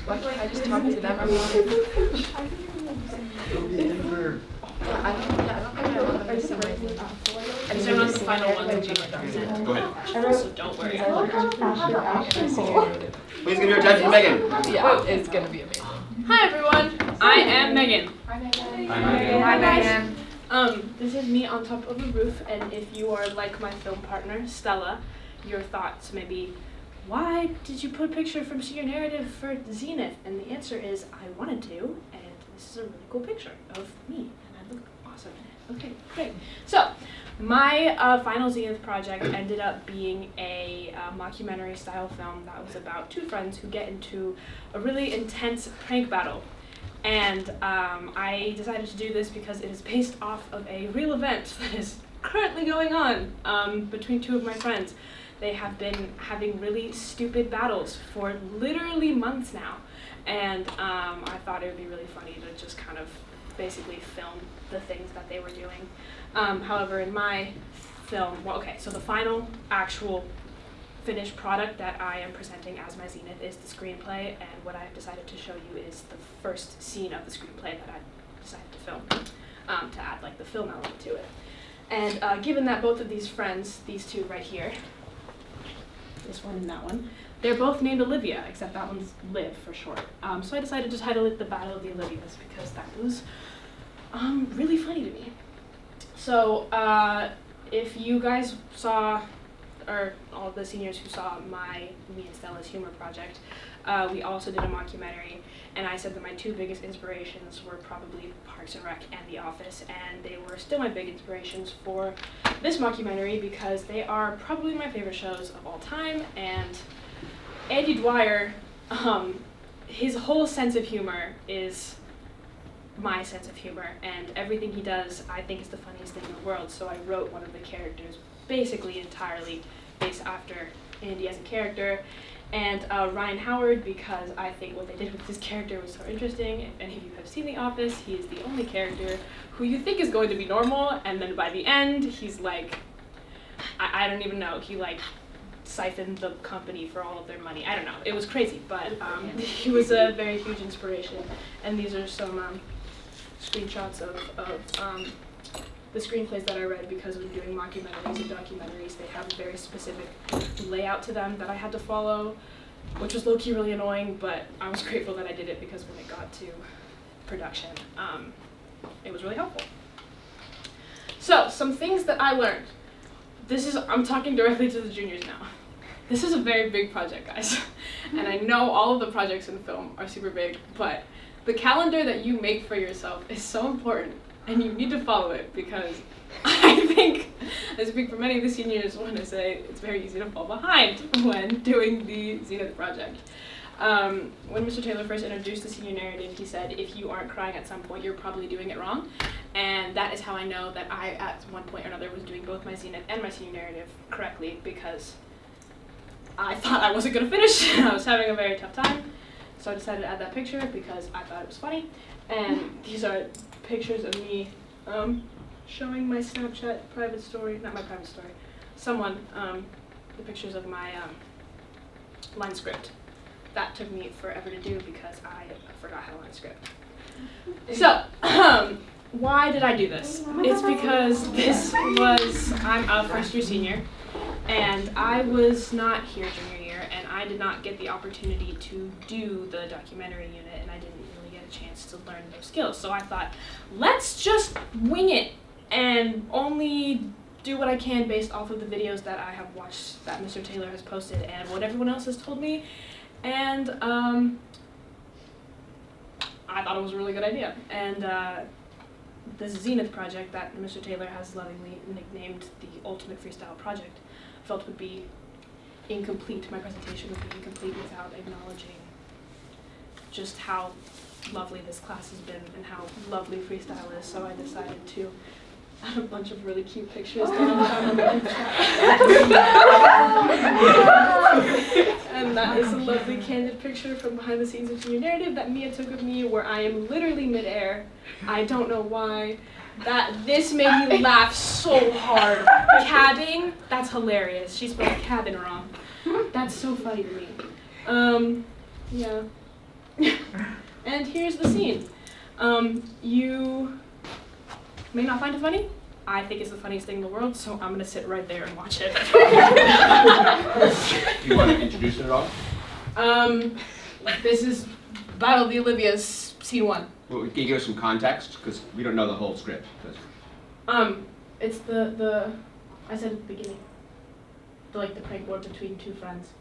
Why can't I just talk to them? I don't think I want them to see my thing. And so on the final one that you present. Go ahead. So don't worry. Please give your attention to Megan. Yeah, it's gonna be amazing. Hi everyone, I am Megan. Hi, Megan. Hi, Megan. This is me on top of a roof, and if you are like my film partner, Stella, your thoughts may be, why did you put a picture from Senior Narrative for Zenith? And the answer is, I wanted to, and this is a really cool picture of me, and I look awesome in it. Okay, great. So, my final Zenith project ended up being a mockumentary style film that was about two friends who get into a really intense prank battle. And I decided to do this because it is based off of a real event that is currently going on between two of my friends. They have been having really stupid battles for literally months now. And I thought it would be really funny to just kind of basically film the things that they were doing. However, in my film, well, okay, so the final actual finished product that I am presenting as my Zenith is the screenplay, and what I have decided to show you is the first scene of the screenplay that I decided to film, to add like the film element to it. And given that both of these friends, these two right here, this one and that one, they're both named Olivia, except that one's Liv for short. So I decided to title it The Battle of the Olivias because that was really funny to me. So if you guys saw, or all of the seniors who saw me and Stella's humor project, we also did a mockumentary, and I said that my two biggest inspirations were probably Parks and Rec and The Office, and they were still my big inspirations for this mockumentary because they are probably my favorite shows of all time. And Andy Dwyer, his whole sense of humor is my sense of humor, and everything he does I think is the funniest thing in the world. So I wrote one of the characters basically entirely based after Andy as a character, and Ryan Howard, because I think what they did with his character was so interesting. If any of you have seen The Office, he is the only character who you think is going to be normal, and then by the end he's like, I don't even know, he like siphoned the company for all of their money. I don't know, it was crazy, but he was a very huge inspiration. And these are some screenshots of the screenplays that I read, because when doing mockumentaries and documentaries, they have a very specific layout to them that I had to follow, which was low-key really annoying, but I was grateful that I did it because when it got to production, it was really helpful. So, some things that I learned. I'm talking directly to the juniors now. This is a very big project, guys. And I know all of the projects in film are super big, but the calendar that you make for yourself is so important. And you need to follow it, because I think, I speak for many of the seniors when I say it's very easy to fall behind when doing the Zenith project. When Mr. Taylor first introduced the senior narrative, he said, if you aren't crying at some point, you're probably doing it wrong. And that is how I know that I, at one point or another, was doing both my Zenith and my senior narrative correctly, because I thought I wasn't going to finish. I was having a very tough time. So I decided to add that picture because I thought it was funny. And these are pictures of me showing my Snapchat private story, not my private story, someone, the pictures of my line script. That took me forever to do because I forgot how to line script. So, why did I do this? It's because I'm a first year senior, and I was not here junior year, and I did not get the opportunity to do the documentary unit, and I didn't really get a chance to learn those skills. So I thought, let's just wing it and only do what I can based off of the videos that I have watched that Mr. Taylor has posted and what everyone else has told me. And I thought it was a really good idea. And this Zenith project that Mr. Taylor has lovingly nicknamed the Ultimate Freestyle Project, I felt would be incomplete. My presentation would be incomplete without acknowledging just how lovely this class has been and how lovely freestyle is. So I decided to add a bunch of really cute pictures and that is a lovely candid picture from behind the scenes of Senior Narrative that Mia took of me, where I am literally midair. I don't know why. This made me laugh so hard. Cabbing, that's hilarious. She spelled cabin wrong. That's so funny to me. Yeah. And here's the scene. You may not find it funny. I think it's the funniest thing in the world, so I'm gonna sit right there and watch it. Do you want to introduce it at all? This is Battle of the Olivias, scene 1. Well, can you give us some context? Because we don't know the whole script. It's I said at the beginning, the prank war between two friends,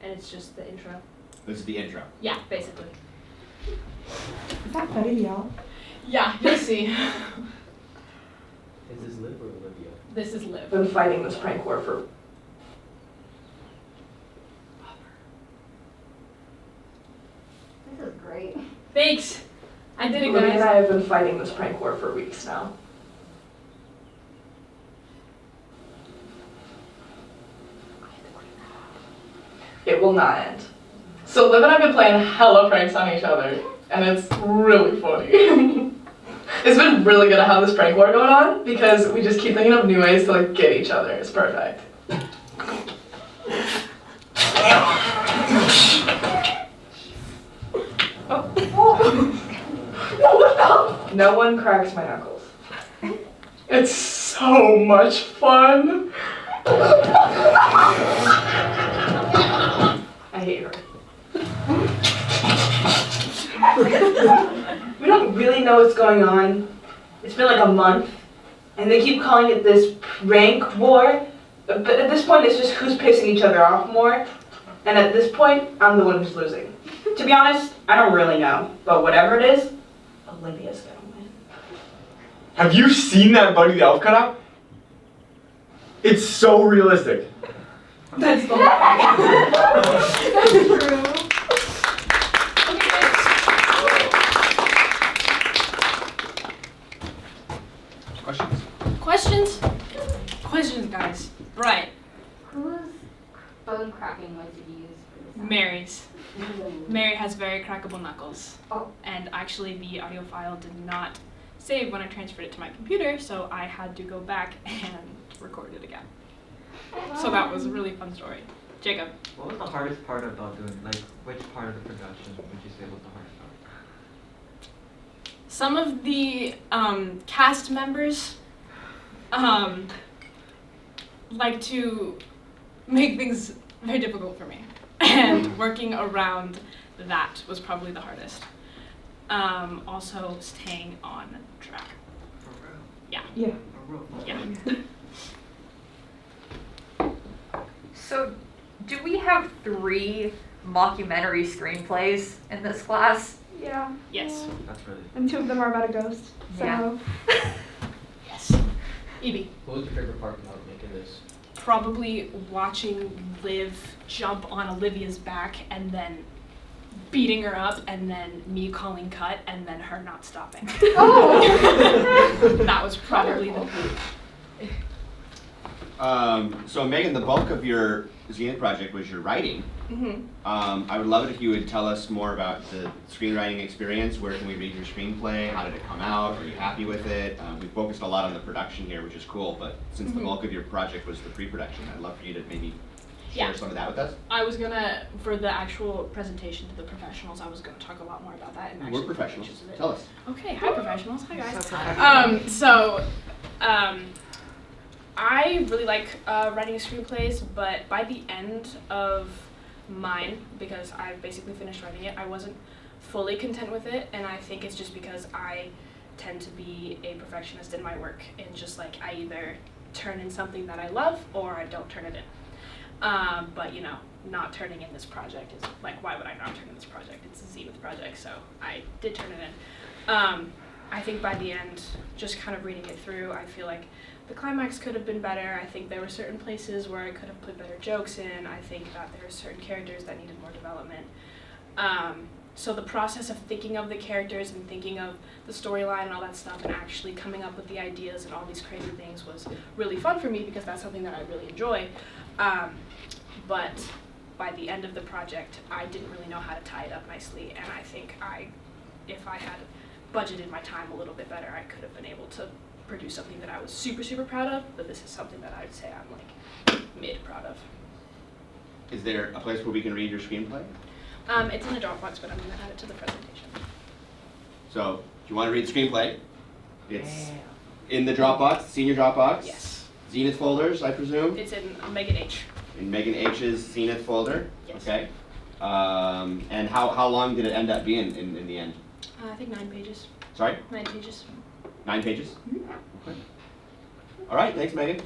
and it's just the intro. This is the intro. Yeah, basically. Is that better, y'all? Yeah, you'll see. Is this Liv or Olivia? This is Liv. Been fighting this prank war for. This is great. Thanks. I did it, Olivia and guys. I have been fighting this prank war for weeks now. It will not end. So Liv and I have been playing hella pranks on each other, and it's really funny. It's been really good to have this prank war going on because we just keep thinking of new ways to get each other. It's perfect. No one cracks my knuckles. It's so much fun. I hate her. We don't really know what's going on. It's been like a month, and they keep calling it this prank war. But at this point, it's just who's pissing each other off more. And at this point, I'm the one who's losing. To be honest, I don't really know. But whatever it is, Olivia's gonna win. Have you seen that Buddy the Elf cutout? It's so realistic. That's the lie. That's true. Questions? Questions? Questions, guys. Right. Whose bone cracking was you used for this? Mary's. Mary has very crackable knuckles. Oh. And actually the audio file did not save when I transferred it to my computer, so I had to go back and record it again. So that was a really fun story. Jacob. What was the hardest part about doing, which part of the production would you say was the hardest part? Some of the cast members like to make things very difficult for me. And working around that was probably the hardest. Also staying on track. For real? Yeah. Yeah. For real? Yeah. So, do we have 3 mockumentary screenplays in this class? Yeah. Yes. That's really. And 2 of them are about a ghost. So. Yeah. Yes. Evie. What was your favorite part about making this? Probably watching Liv jump on Olivia's back and then beating her up and then me calling cut and then her not stopping. Oh! That was probably the So Megan, the bulk of your Zenith project was your writing. Mm-hmm. I would love it if you would tell us more about the screenwriting experience. Where can we read your screenplay? How did it come out? Are you happy with it? We focused a lot on the production here, which is cool, but since the bulk of your project was the pre-production, I'd love for you to maybe share some of that with us. I was gonna, for the actual presentation to the professionals, I was gonna talk a lot more about that. And We're actually professionals. pictures of it. Tell us. Okay, hi professionals. Hi guys. I really like writing screenplays, but by the end of mine, because I basically finished writing it, I wasn't fully content with it, and I think it's just because I tend to be a perfectionist in my work, and just I either turn in something that I love or I don't turn it in. But not turning in this project is why would I not turn in this project? It's a Zenith project, so I did turn it in. I think by the end, just kind of reading it through, I feel like the climax could have been better. I think there were certain places where I could have put better jokes in. I think that there were certain characters that needed more development. So the process of thinking of the characters and thinking of the storyline and all that stuff and actually coming up with the ideas and all these crazy things was really fun for me because that's something that I really enjoy. But by the end of the project, I didn't really know how to tie it up nicely, and I think if I had budgeted my time a little bit better, I could have been able to produce something that I was super, super proud of, but this is something that I'd say I'm mid proud of. Is there a place where we can read your screenplay? It's in a Dropbox, but I'm gonna add it to the presentation. So, if you want to read the screenplay, it's in the Dropbox, senior Dropbox. Yes. Zenith folders, I presume. It's in MeganH. In MeganH's Zenith folder. Yes. Okay. And how long did it end up being in the end? I think 9 pages. Sorry, 9 pages. 9 pages. Okay. All right. Thanks, Megan.